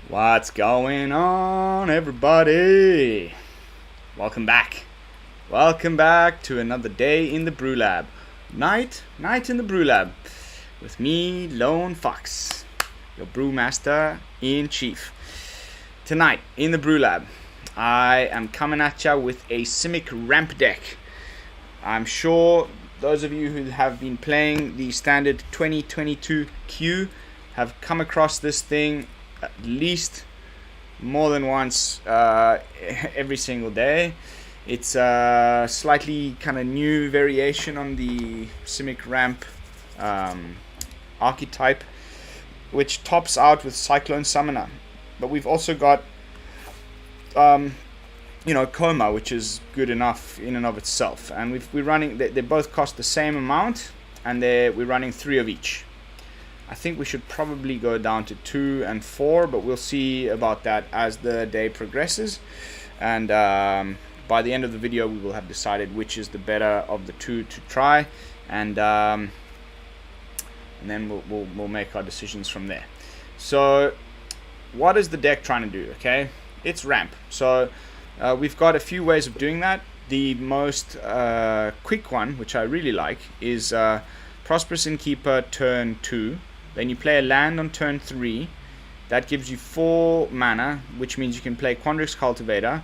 What's going on, everybody? Welcome back. Welcome back to another day in the BrewLab. Night in the BrewLab with me, Lone Fox, your brewmaster in chief. Tonight in the BrewLab, I am coming at you with a SImic Ramp deck. I'm sure those of you who have been playing the standard 2022 Q have come across this thing at least more than once every single day. It's a slightly kind of new variation on the SImic Ramp archetype, which tops out with Cyclone Summoner. But we've also got Koma, which is good enough in and of itself. And we're running, they both cost the same amount, and we're running 3 of each. I think we should probably go down to 2 and 4, but we'll see about that as the day progresses. And by the end of the video, we will have decided which is the better of the 2 to try, and then we'll make our decisions from there. So, what is the deck trying to do? Okay, it's ramp. So we've got a few ways of doing that. The most quick one, which I really like, is Prosperous Innkeeper turn 2. Then you play a land on turn 3. That gives you 4 mana, which means you can play Quandrix Cultivator,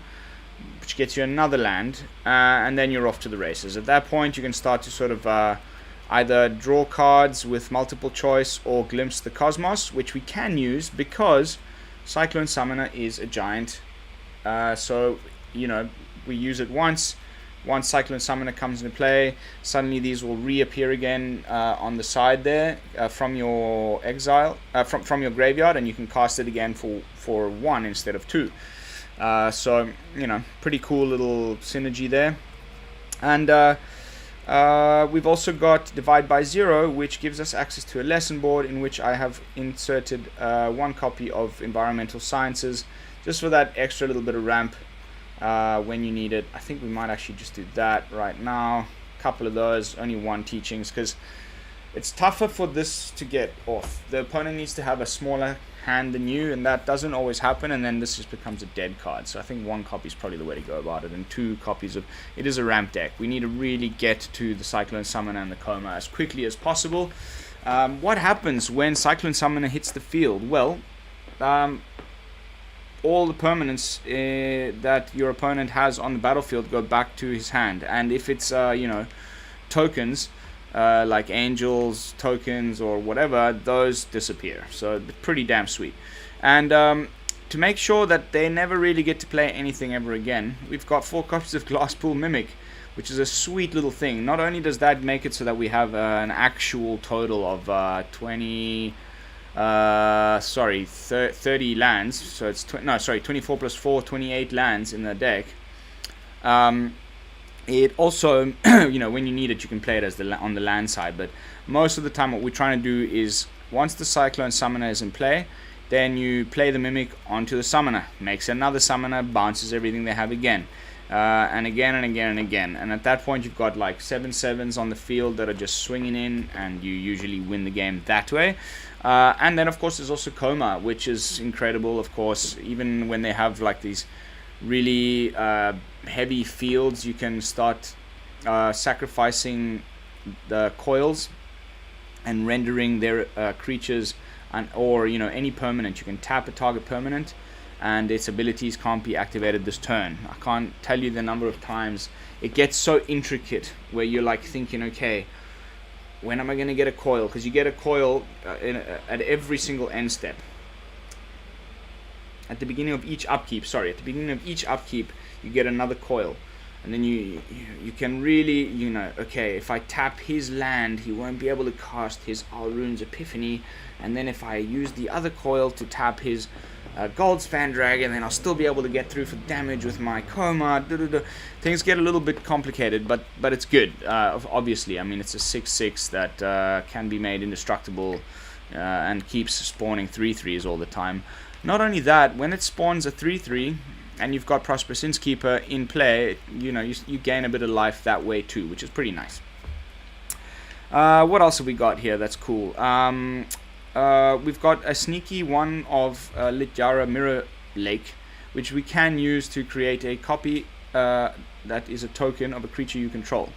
which gets you another land, and then you're off to the races. At that point, you can start to sort of either draw cards with multiple choice or glimpse the cosmos, which we can use because Cyclone Summoner is a giant. So, we use it once. Once Cyclone Summoner comes into play, suddenly these will reappear again on the side there from your exile, from your graveyard, and you can cast it again for 1 instead of 2. So, pretty cool little synergy there. And we've also got Divide by 0, which gives us access to a lesson board in which I have inserted 1 copy of Environmental Sciences, just for that extra little bit of ramp when you need it. I think we might actually just do that right now. A couple of those, only 1 teachings, because it's tougher for this to get off. The opponent needs to have a smaller hand than you, and that doesn't always happen, and then this just becomes a dead card. So I think 1 copy is probably the way to go about it, and 2 copies of it is a ramp deck. We need to really get to the Cyclone Summoner and the Koma as quickly as possible. What happens when Cyclone Summoner hits the field? Well, all the permanents that your opponent has on the battlefield go back to his hand, and if it's tokens like angels, tokens, or whatever, those disappear. So pretty damn sweet. And to make sure that they never really get to play anything ever again, we've got 4 copies of Glasspool Mimic, which is a sweet little thing. Not only does that make it so that we have an actual total of 30 lands, so it's 24 plus 4, 28 lands in the deck. It also, when you need it, you can play it as on the land side, but most of the time what we're trying to do is, once the Cyclone Summoner is in play, then you play the Mimic onto the Summoner, makes another Summoner, bounces everything they have again, and again and again and again, and at that point you've got like 7/7s on the field that are just swinging in, and you usually win the game that way. And then of course there's also Koma, which is incredible. Of course, even when they have like these really heavy fields, you can start sacrificing the coils and rendering their creatures, or any permanent. You can tap a target permanent and its abilities can't be activated this turn. I can't tell you the number of times it gets so intricate where you're like thinking, okay, when am I going to get a coil? Because you get a coil at every single end step. At the beginning of each upkeep, you get another coil. And then you can really, okay, if I tap his land, he won't be able to cast his Alrune's Epiphany. And then if I use the other coil to tap his Goldspan Dragon, then I'll still be able to get through for damage with my Koma. Things get a little bit complicated, but it's good. Obviously, I mean, it's a 6/6 that can be made indestructible and keeps spawning 3/3s all the time. Not only that, when it spawns a 3/3 and you've got Prosperous Innkeeper in play, you gain a bit of life that way too, which is pretty nice. What else have we got here that's cool? we've got a sneaky one of Littjara Mirrorlake, which we can use to create a copy that is a token of a creature you control.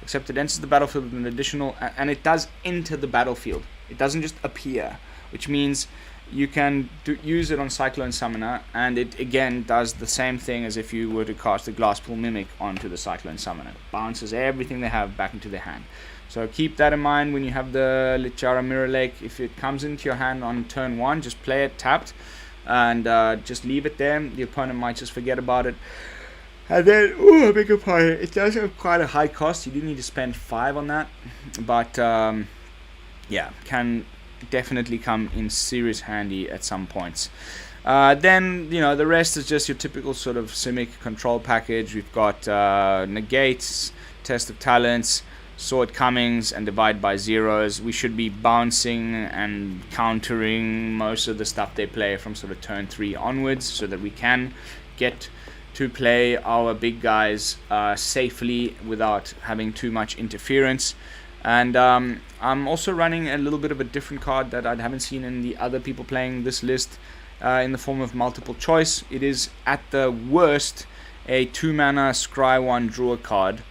Except it enters the battlefield with an additional, and it does enter the battlefield. It doesn't just appear, which means you can use it on Cyclone Summoner, and it again does the same thing as if you were to cast the Glasspool Mimic onto the Cyclone Summoner. Bounces everything they have back into their hand. So keep that in mind when you have the Littjara Mirrorlake. If it comes into your hand on turn 1, just play it tapped, and just leave it there. The opponent might just forget about it. And then, I beg your pardon, it does have quite a high cost. You do need to spend 5 on that, but yeah, can definitely come in serious handy at some points. Then, you know, the rest is just your typical sort of SImic control package. We've got Negates, Test of Talents, Sword Comings, and Divide by Zeros. We should be bouncing and countering most of the stuff they play from sort of turn 3 onwards, so that we can get to play our big guys safely without having too much interference. And I'm also running a little bit of a different card that I haven't seen in the other people playing this list, in the form of multiple choice. It is at the worst a 2 mana scry 1 draw a card,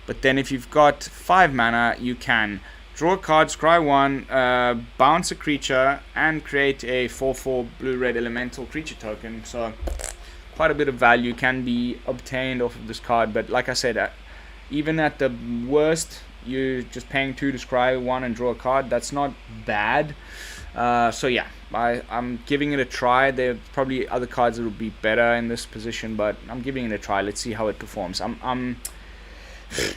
but then if you've got 5 mana you can draw a card, scry 1, bounce a creature, and create a 4/4 blue-red elemental creature token. So quite a bit of value can be obtained off of this card. But like I said, even at the worst, you're just paying 2 to scry 1 and draw a card. That's not bad. So yeah, I'm giving it a try. There are probably other cards that would be better in this position, but I'm giving it a try. Let's see how it performs.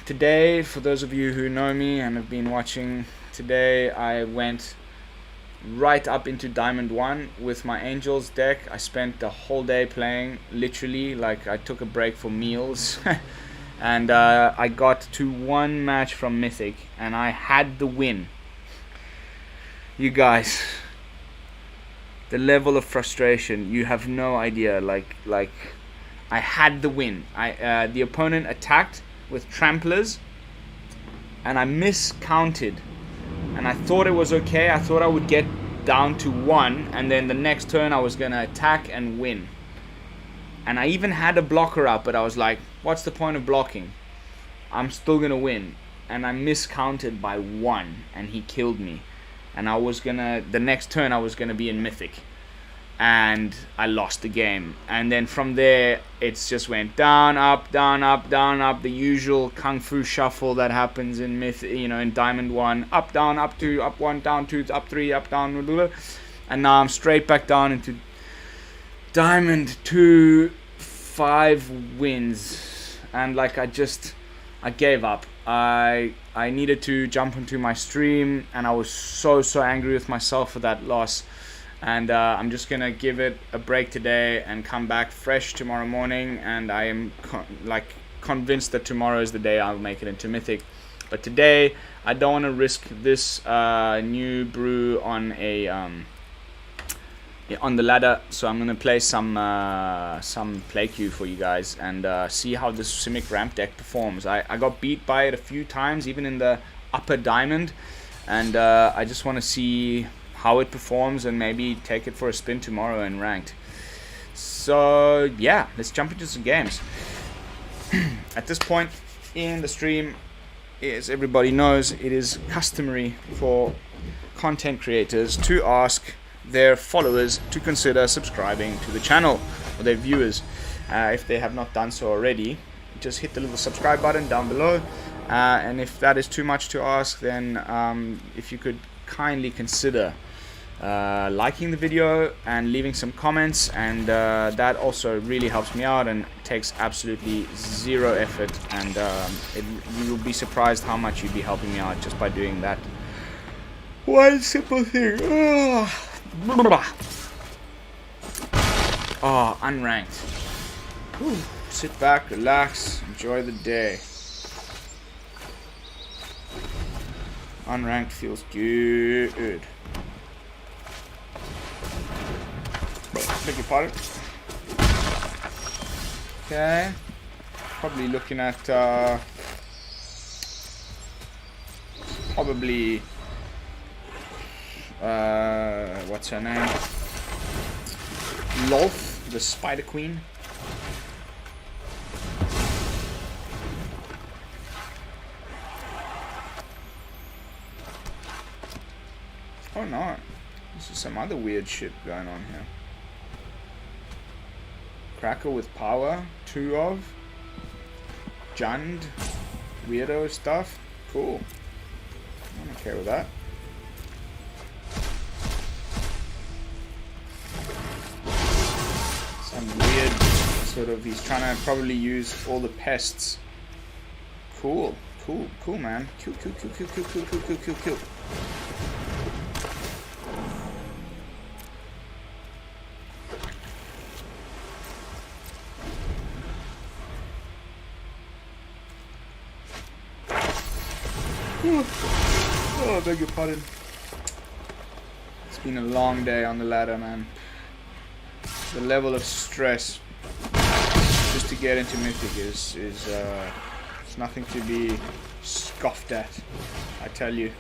Today, for those of you who know me and have been watching, today I went right up into Diamond 1 with my Angels deck. I spent the whole day playing, literally, like I took a break for meals. And I got to 1 match from Mythic, and I had the win. You guys, the level of frustration, you have no idea. Like I had the win. The opponent attacked with Tramplers, and I miscounted. And I thought it was okay. I thought I would get down to 1, and then the next turn I was going to attack and win. And I even had a blocker up, but I was like, what's the point of blocking? I'm still going to win. And I miscounted by 1, and he killed me. And I was going to, the next turn I was going to be in Mythic. And I lost the game. And then from there, it's just went down, up, down, up, down, up. The usual Kung Fu shuffle that happens in Mythic, you know, in Diamond 1. Up, down, up 2, up 1, down 2, up 3, up, down. Blah, blah. And now I'm straight back down into Diamond 2, 5 wins. And like I gave up. I needed to jump onto my stream, and I was so angry with myself for that loss. And I'm just gonna give it a break today and come back fresh tomorrow morning. And I am convinced that tomorrow is the day I'll make it into Mythic. But today I don't want to risk this new brew on a on the ladder. So I'm gonna play some play queue for you guys and see how this SImic Ramp deck performs. I got beat by it a few times, even in the upper diamond, and I just want to see how it performs and maybe take it for a spin tomorrow in ranked. So yeah, let's jump into some games. At this point in the stream, as everybody knows, it is customary for content creators to ask their followers to consider subscribing to the channel, or their viewers. If they have not done so already, just hit the little subscribe button down below, and if that is too much to ask, then if you could kindly consider liking the video and leaving some comments, and that also really helps me out and takes absolutely zero effort, and you will be surprised how much you'd be helping me out just by doing that one simple thing. Oh, unranked. Whew. Sit back, relax, enjoy the day. Unranked feels good. Beg your pardon. Okay. Probably looking at probably what's her name? Lolth, the Spider Queen. Oh no, this is some other weird shit going on here. Cracker with power, 2 of. Jund, weirdo stuff. Cool. I'm okay with that. Some weird sort of, he's trying to probably use all the pests. Cool, cool, cool, man. Cool, cool, cool, cool, cool, cool, cool, cool, cool, cool. Oh, I beg your pardon. It's been a long day on the ladder, man. The level of stress just to get into Mythic is it's nothing to be scoffed at, I tell you.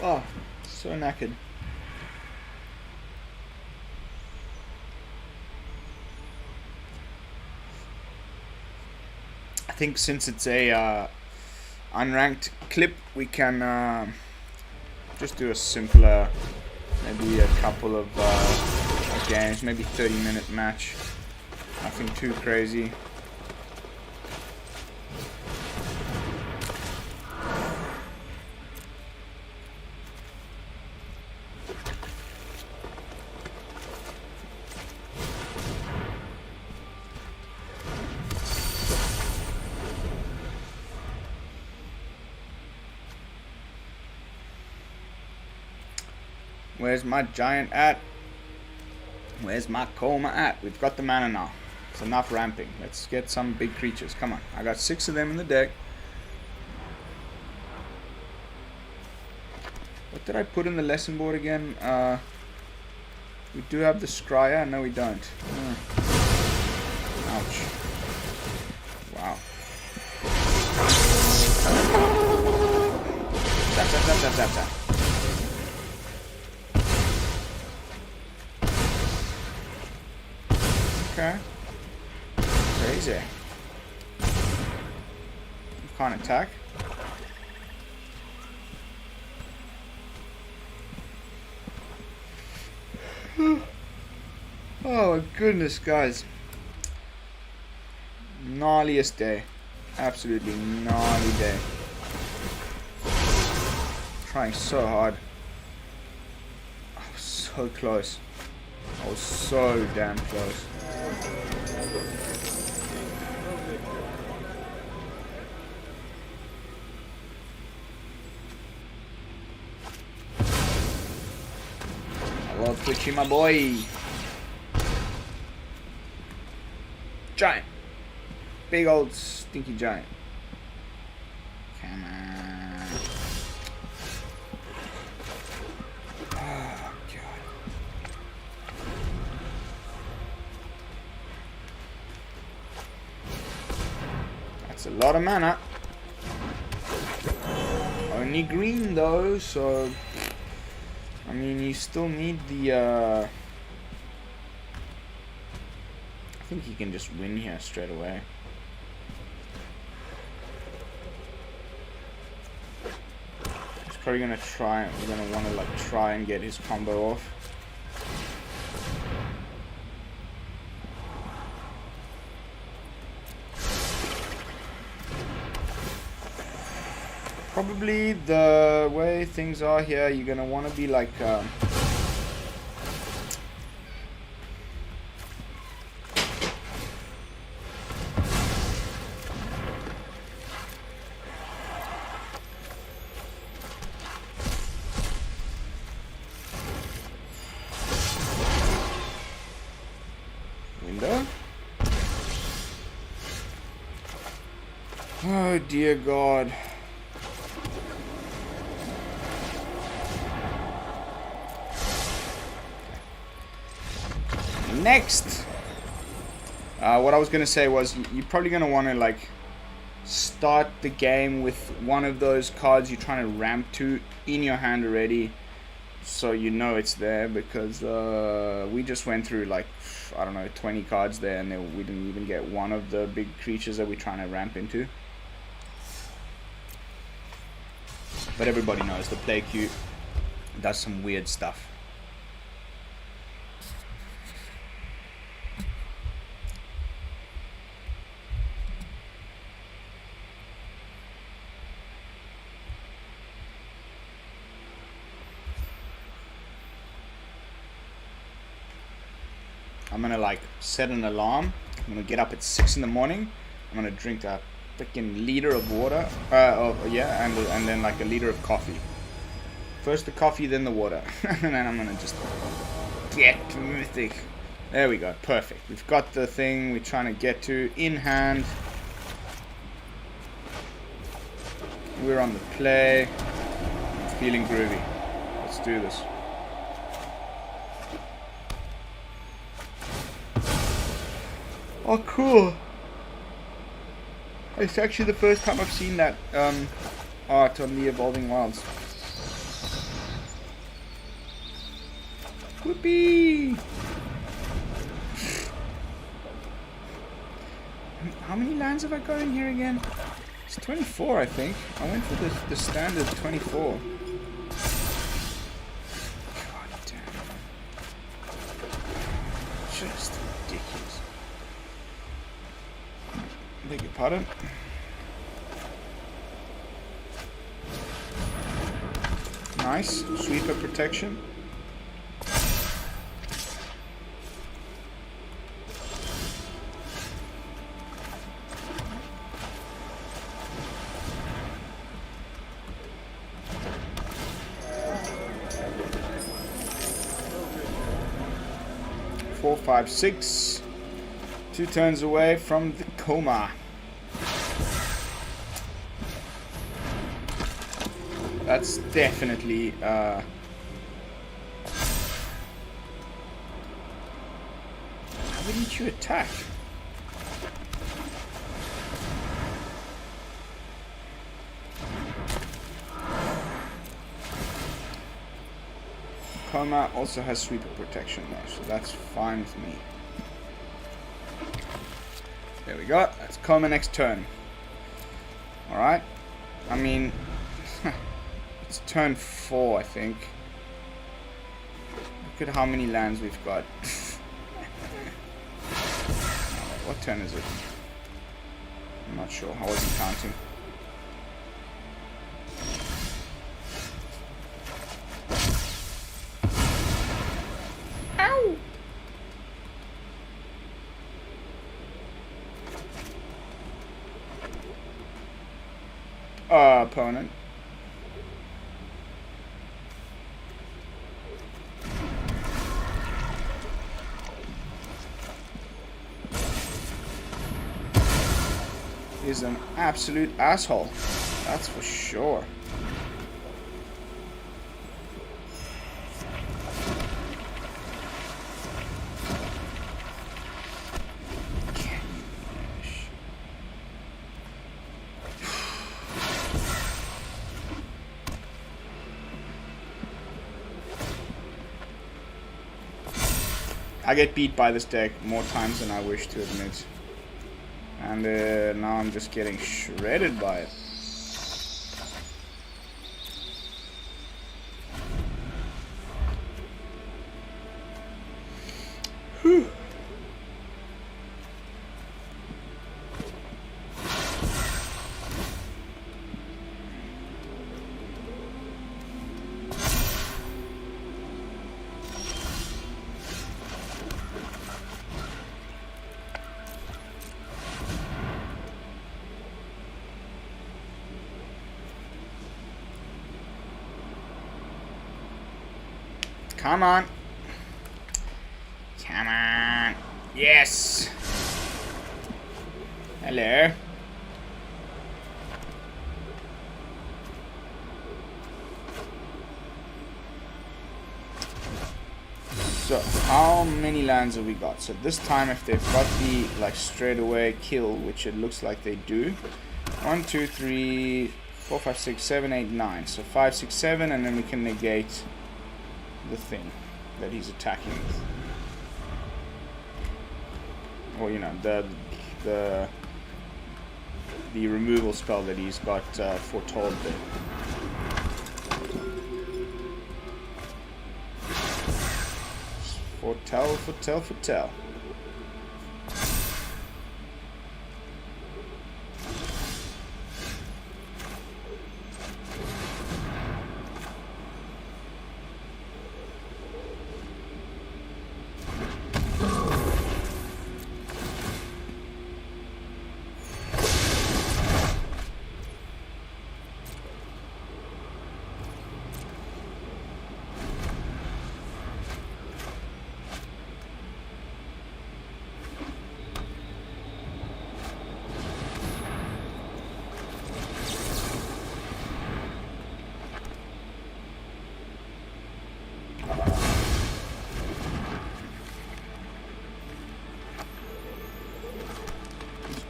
Oh, so knackered. I think since it's a unranked clip, we can just do a simpler, maybe a couple of games, maybe 30-minute match. Nothing too crazy. Where's my giant at? Where's my Koma at? We've got the mana now. It's enough ramping. Let's get some big creatures. Come on. I got 6 of them in the deck. What did I put in the lesson board again? We do have the Scryer. No, we don't. Ouch. Wow. Zap, zap, zap, zap, zap, zap. Okay. Crazy. Can't attack. Oh my goodness, guys. Gnarliest day. Absolutely gnarly day. Trying so hard. I was so close. I was so damn close. Hello, Twitchy, my boy. Giant. Big old stinky giant. Come on. Oh, God. That's a lot of mana. Only green though, so I mean you still need the I think you can just win here straight away. He's probably gonna try, we're gonna wanna like try and get his combo off. Probably the way things are here, you're gonna want to be like dear God. Next, what I was going to say was you're probably going to want to like start the game with one of those cards you're trying to ramp to in your hand already, so you know it's there, because we just went through like, I don't know, 20 cards there, and we didn't even get one of the big creatures that we're trying to ramp into. But everybody knows the play queue does some weird stuff. I'm gonna like set an alarm. I'm gonna get up at 6 in the morning. I'm gonna drink a freaking liter of water. Yeah, and then like a liter of coffee. First the coffee, then the water, and then I'm gonna just get mythic. There we go, perfect. We've got the thing we're trying to get to in hand. We're on the play. Feeling groovy. Let's do this. Oh, cool. It's actually the first time I've seen that art on the Evolving Wilds. Whoopee! How many lands have I got in here again? It's 24, I think. I went for the standard 24. God damn. Just ridiculous. Beg your pardon. Nice. Sweeper protection. Four, 5, 6. 2 turns away from the Koma. That's definitely how didn't you attack? Koma also has sweeper protection though, so that's fine with me. There we go. That's Koma next turn. Alright. I mean, it's turn 4, I think. Look at how many lands we've got. What turn is it? I'm not sure. I wasn't counting. Ow! Opponent. Is an absolute asshole. That's for sure. I get beat by this deck more times than I wish to admit. And now I'm just getting shredded by it. Whew. Come on. Come on. Yes. Hello. So how many lands have we got? So this time, if they've got the like straight away kill, which it looks like they do, 1, 2, 3, 4, 5, 6, 7, 8, 9. So 5, 6, 7, and then we can negate the thing that he's attacking with. Or you know, the removal spell that he's got foretold there. Foretell, foretell, foretell.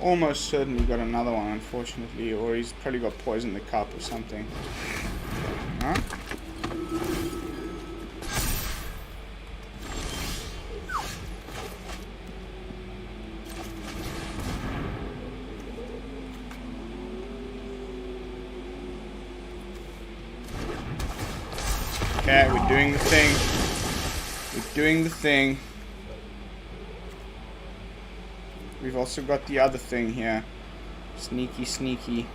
Almost certainly got another one, unfortunately, or he's probably got poison in the cup or something. Huh? Okay, we're doing the thing. We're doing the thing. We've also got the other thing here. Sneaky, sneaky.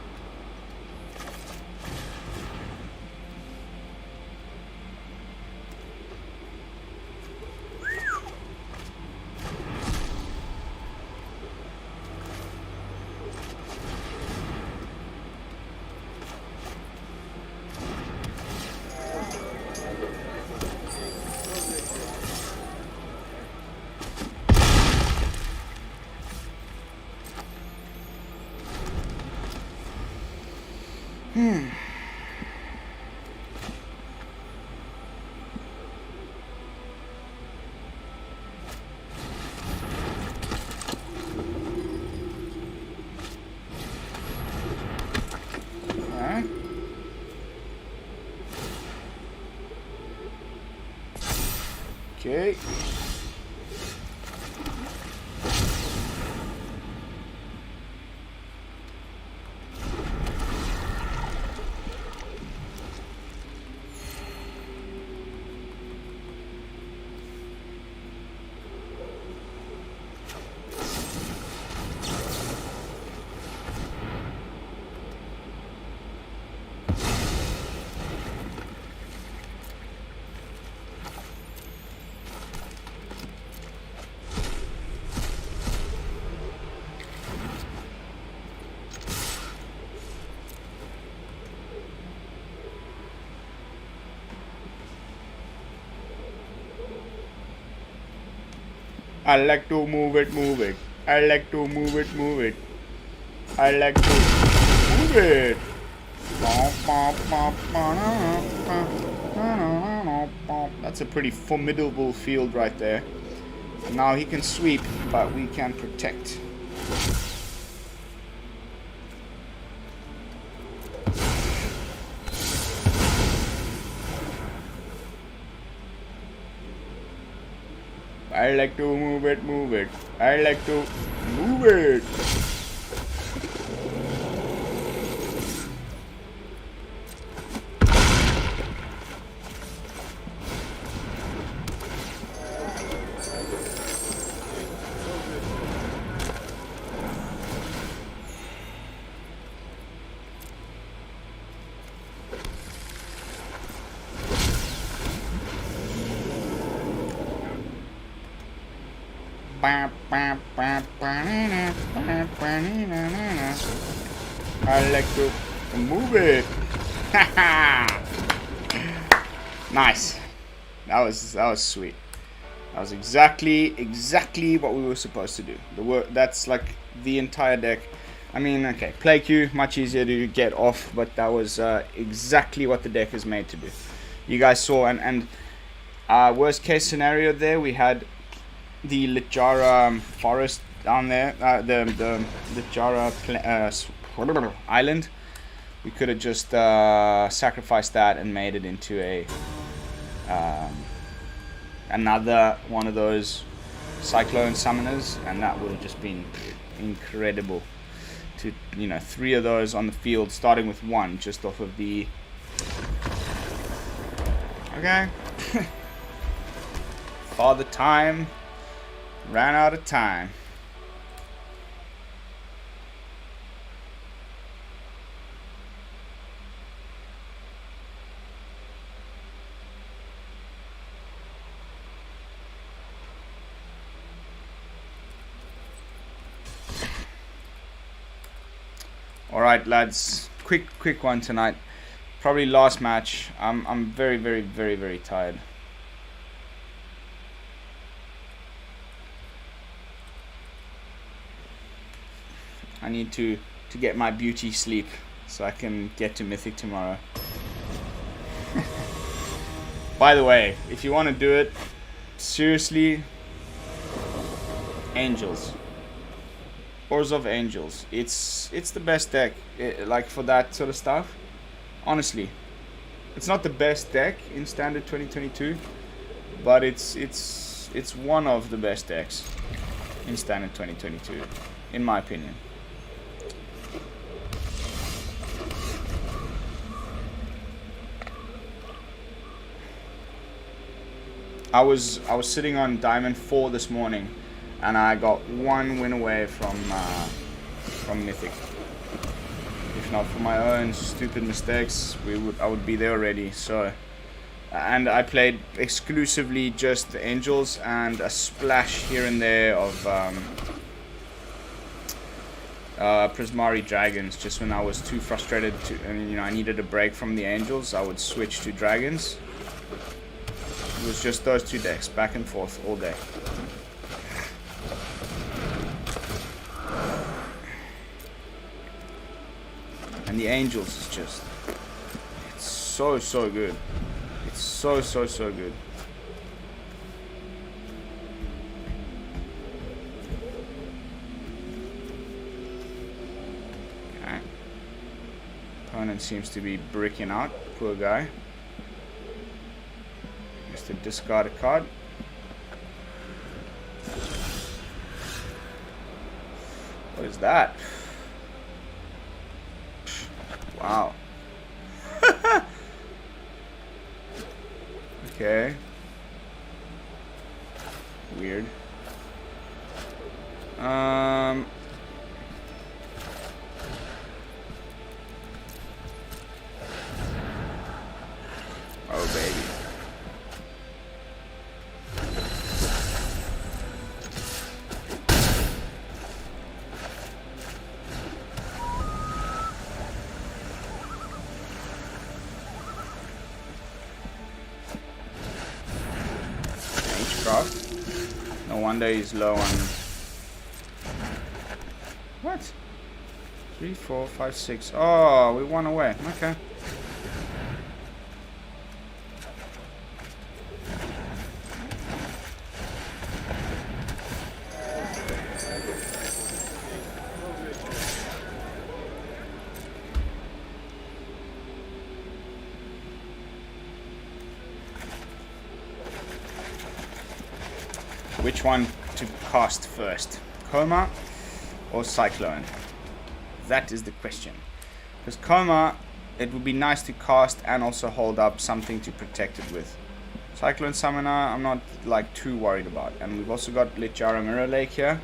Okay. I like to move it, move it. I like to move it, move it. I like to move it. That's a pretty formidable field right there. Now he can sweep, but we can protect. I like to move it, move it. I like to move it. I like to move it. Nice. That was sweet. That was exactly what we were supposed to do. That's like the entire deck. I mean, okay, play queue, much easier to get off, but that was exactly what the deck is made to do. You guys saw, and Worst case scenario there, we had the Littjara forest down there, the Littjara island. We could have just sacrificed that and made it into a another one of those Cyclone Summoners, and that would have just been incredible. To, you know, 3 of those on the field, starting with 1 just off of the... Okay. Father Time ran out of time. Alright lads, quick one tonight. Probably last match. I'm very tired. I need to get my beauty sleep so I can get to Mythic tomorrow. By the way, if you want to do it, seriously, Angels. Ores of Angels. It's the best deck, like for that sort of stuff. Honestly, it's not the best deck in Standard 2022, but it's one of the best decks in Standard 2022, in my opinion. I was sitting on Diamond 4 this morning, and I got 1 win away from Mythic. If not for my own stupid mistakes, I would be there already. So, and I played exclusively just the Angels and a splash here and there of Prismari Dragons. Just when I was too frustrated and you know I needed a break from the Angels, I would switch to Dragons. It was just those 2 decks, back and forth all day. And the Angels is just, it's so good. It's so good. Okay. Opponent seems to be bricking out, poor guy. Just to discard a card. What is that? Wow. Okay. Weird. Oh baby. No wonder he's low on... What? 3, 4, 5, 6. Oh, we won away. Okay. Which one to cast first? Koma or Cyclone? That is the question. Because Koma, it would be nice to cast and also hold up something to protect it with. Cyclone Summoner, I'm not like too worried about. And we've also got Littjara Mirrorlake here.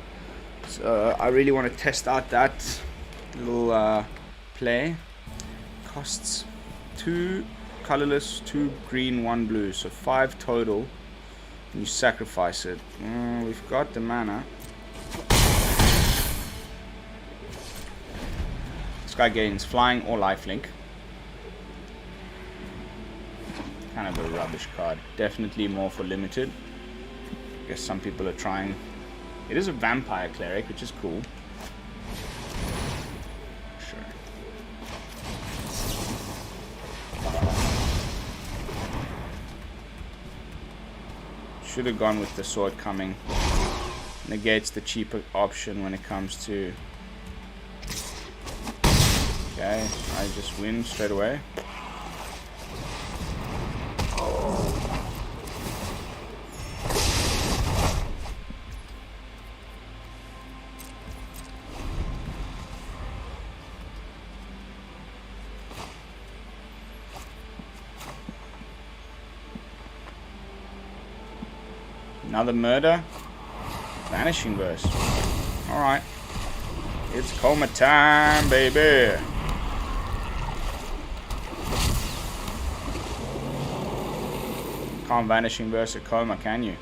So I really want to test out that little play. Costs 2 colorless, 2 green, 1 blue. So 5 total. You sacrifice it. We've got the mana. This guy gains flying or lifelink. Kind of a rubbish card. Definitely more for limited. I guess some people are trying. It is a vampire cleric, which is cool. Sure. Should have gone with the sword coming. Negates the cheaper option when it comes to... Okay, I just win straight away. Another murder. Vanishing Verse. Alright. It's Koma time, baby. Can't Vanishing Verse a Koma, can you?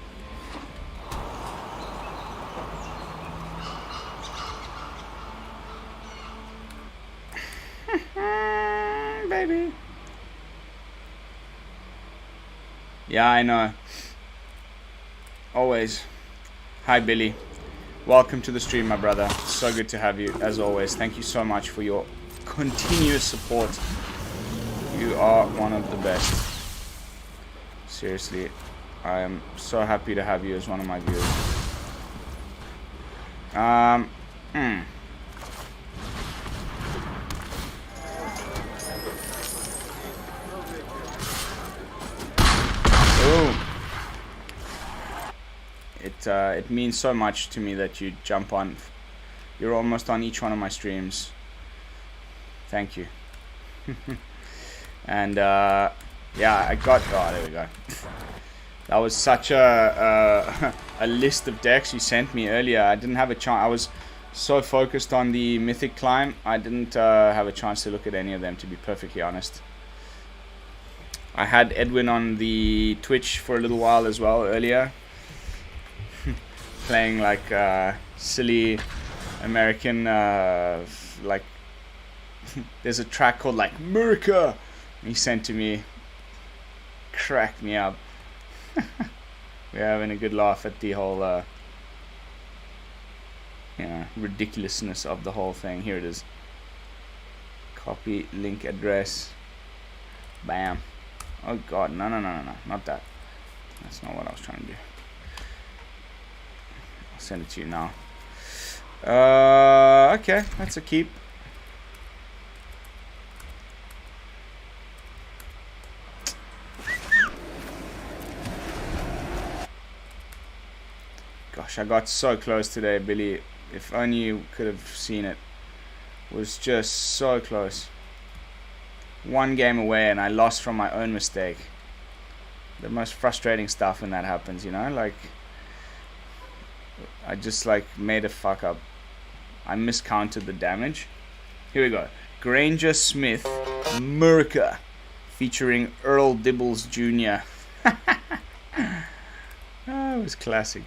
Baby. Yeah, I know. Always. Hi, Billy. Welcome to the stream, my brother. So good to have you, as always. Thank you so much for your continuous support. You are one of the best. Seriously, I am so happy to have you as one of my viewers. Ooh. It means so much to me that you jump on. You're almost on each one of my streams. Thank you. And yeah, I got... Oh, there we go. That was such a list of decks you sent me earlier. I didn't have a chance. I was so focused on the Mythic climb, I didn't have a chance to look at any of them, to be perfectly honest. I had Edwin on the Twitch for a little while as well earlier. Playing like silly American, like there's a track called like America he sent to me. Cracked me up. We're having a good laugh at the whole you know, ridiculousness of the whole thing. Here it is. Copy link address. Bam. Oh god, no, not that. That's not what I was trying to do. I'll send it to you now. Okay, that's a keep. Gosh, I got so close today, Billy. If only you could have seen it. It was just so close. One game away and I lost from my own mistake. The most frustrating stuff when that happens, you know, like I just like made a fuck up. I miscounted the damage. Here we go. Granger Smith Murica featuring Earl Dibbles Jr. Oh, it was classic.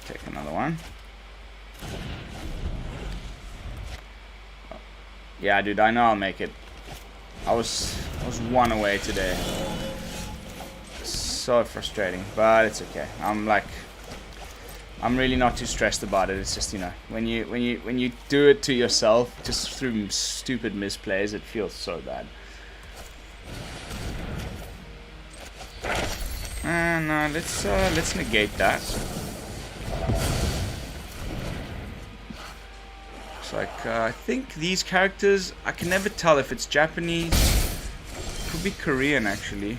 Take another one. Yeah, dude, I know I'll make it. I was one away today. So frustrating, but it's okay. I'm really not too stressed about it. It's just, you know, when you do it to yourself just through stupid misplays, it feels so bad. No, let's negate that. It's like, I think these characters, I can never tell if it's Japanese. Could be Korean, actually.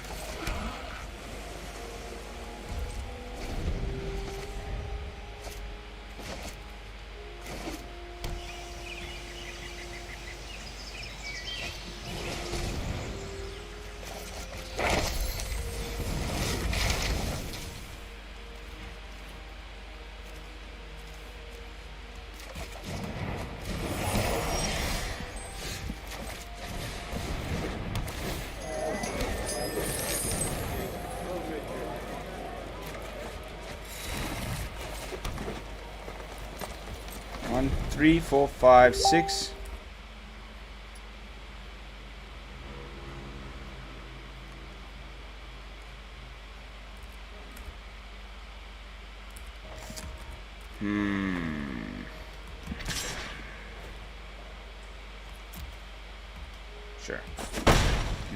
One, 3, 4, 5, 6.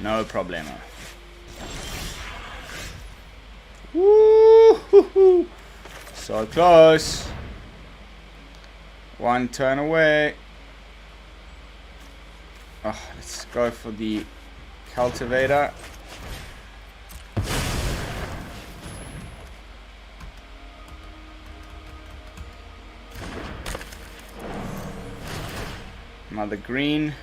No problemo. Woo-hoo-hoo. So close. One turn away. Oh, let's go for the Cultivator. Another green.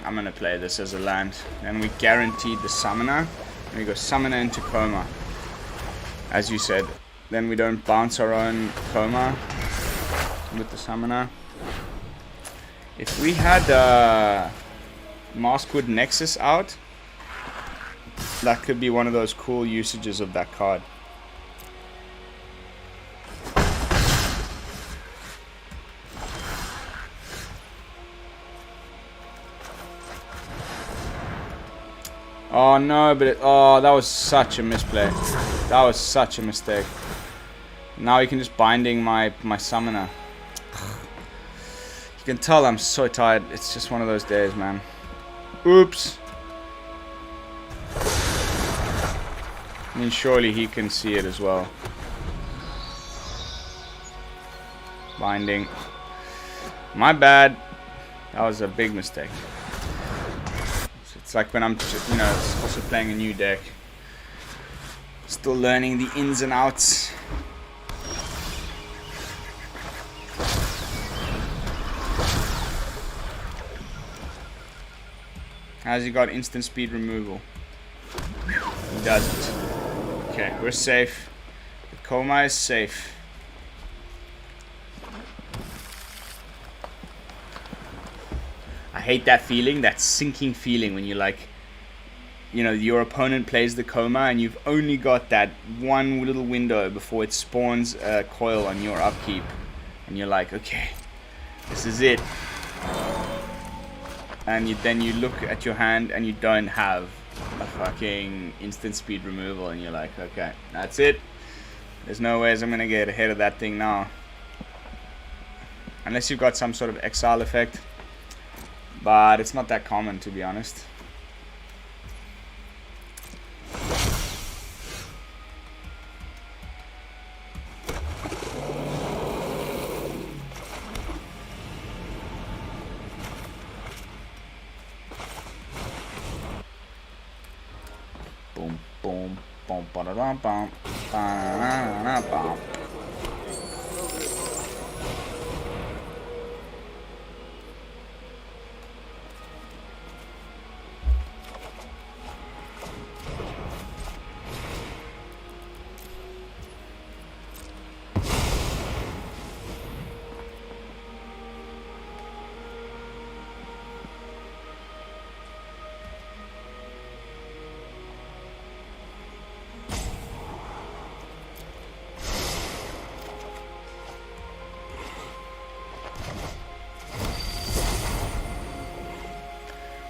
I'm gonna play this as a land. And we guaranteed the summoner. And we go summoner into Koma. As you said. Then we don't bounce our own Koma with the summoner. If we had Maskwood Nexus out, that could be one of those cool usages of that card. Oh no, but that was such a misplay. That was such a mistake. Now you can just binding my summoner. You can tell I'm so tired. It's just one of those days, man. Oops. I mean, surely he can see it as well. Binding. My bad. That was a big mistake. It's like when I'm, you know, also playing a new deck. Still learning the ins and outs. Has he got instant speed removal? He doesn't. Okay, we're safe. The Koma is safe. I hate that feeling, that sinking feeling when you like, you know, your opponent plays the Koma and you've only got that one little window before it spawns a coil on your upkeep. And you're like, okay, this is it. And then you look at your hand and you don't have a fucking instant speed removal and you're like, okay, that's it. There's no ways I'm going to get ahead of that thing now. Unless you've got some sort of exile effect. But it's not that common, to be honest. Boom, boom, boom, ba-da-dum, bum, ba-da-da-da-bum.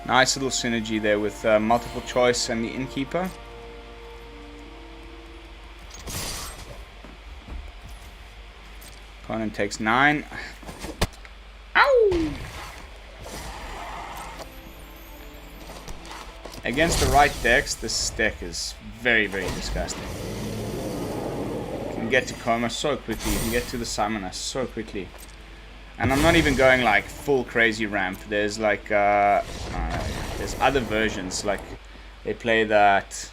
Nice little synergy there with multiple choice and the Innkeeper. Opponent takes 9. Ow! Against the right decks, this deck is very, very disgusting. You can get to Koma so quickly, you can get to the Summoner so quickly. And I'm not even going like full crazy ramp. There's like there's other versions, like they play that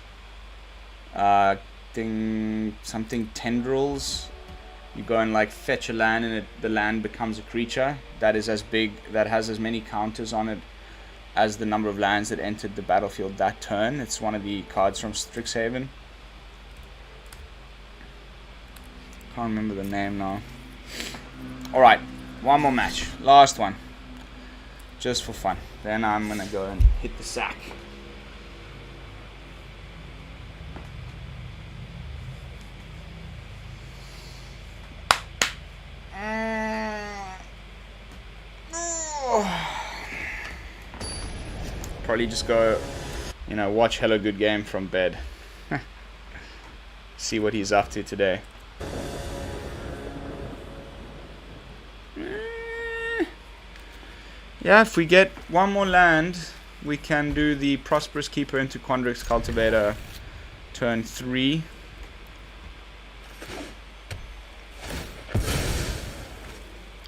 thing, something tendrils. You go and like fetch a land and the land becomes a creature that is as big, that has as many counters on it as the number of lands that entered the battlefield that turn. It's one of the cards from Strixhaven. Can't remember the name now. Alright. One more match, last one, just for fun. Then I'm gonna go and hit the sack. Probably just go you know, watch Hello Good Game from bed. See what he's up to today. Yeah, if we get one more land, we can do the Prosperous Keeper into Quandrix Cultivator turn 3.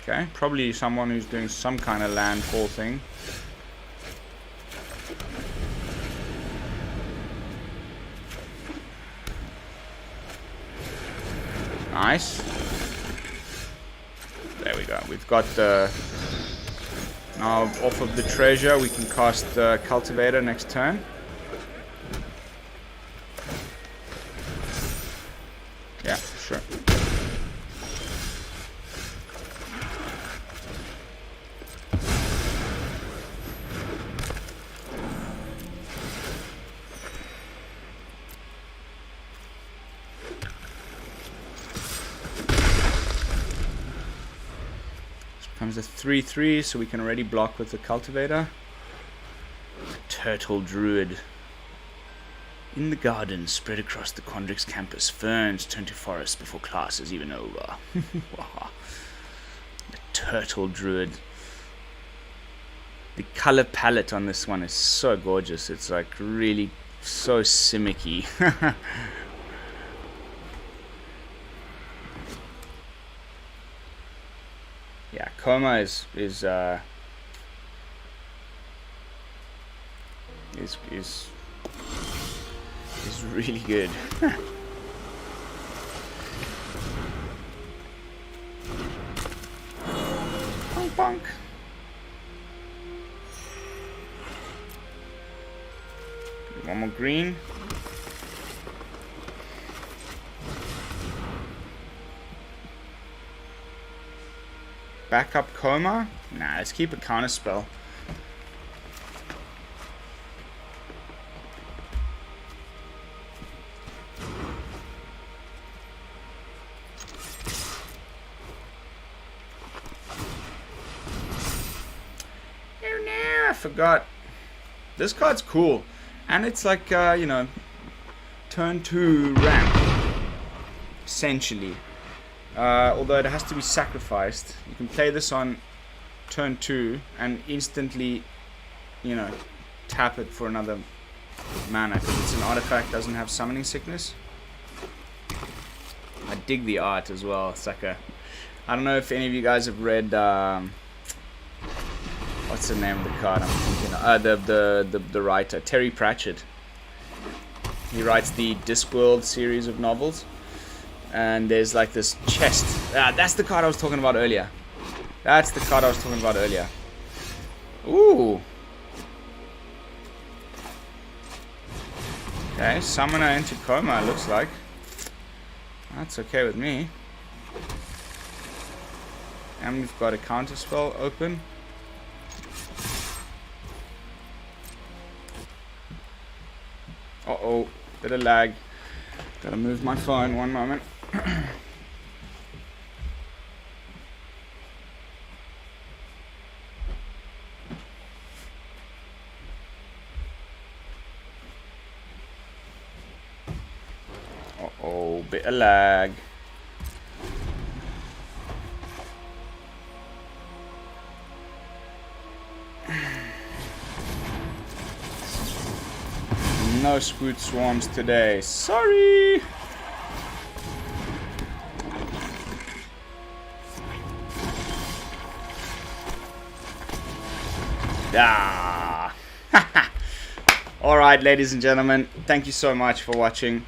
Okay, probably someone who's doing some kind of landfall thing. Nice. There we go. We've got the... Now off of the treasure, we can cast Cultivator next turn. Yeah, sure. Comes a 3/3, so we can already block with the Cultivator. Turtle Druid. In the garden, spread across the Quandrix Campus, ferns turn to forest before class is even over. The Turtle Druid. The color palette on this one is so gorgeous. It's like really so SImic-y. Yeah, Koma is really good. Bonk bonk. One more green. Backup Koma? Nah, let's keep a counter spell. Oh no, I forgot. This card's cool. And it's like, you know, turn 2 ramp. Essentially. Although it has to be sacrificed, you can play this on turn 2 and instantly, you know, tap it for another mana because it's an artifact, doesn't have summoning sickness. I dig the art as well. It's like a, I don't know if any of you guys have read what's the name of the card I'm thinking the writer, Terry Pratchett. He writes the Discworld series of novels. And there's like this chest. That's the card I was talking about earlier. That's the card I was talking about earlier. Ooh. Okay, Summoner into Koma, looks like. That's okay with me. And we've got a counter spell open. Uh-oh, bit of lag. Gotta move my phone, one moment. Uh-oh, bit of lag. No Spoot Swarms today. Sorry! Ah. Alright, ladies and gentlemen, thank you so much for watching.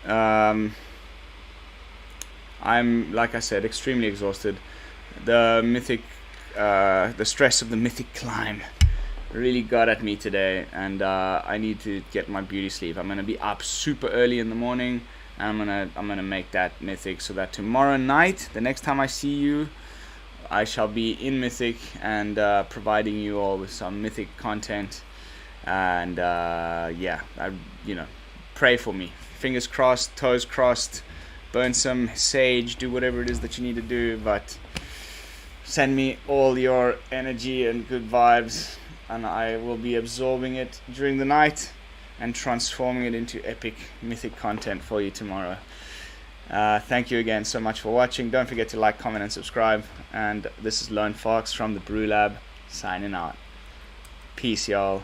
I'm, like I said, extremely exhausted. The mythic, the stress of the mythic climb really got at me today, and I need to get my beauty sleep. I'm gonna be up super early in the morning, and I'm gonna make that mythic so that tomorrow night, the next time I see you, I shall be in Mythic and providing you all with some Mythic content. And yeah, you know, pray for me. Fingers crossed, toes crossed. Burn some sage, do whatever it is that you need to do, but send me all your energy and good vibes. and I will be absorbing it during the night and transforming it into epic mythic content for you tomorrow. Thank you again so much for watching. Don't forget to like, comment, and subscribe. And this is Lone Fox from the BrewLab signing out. Peace, y'all.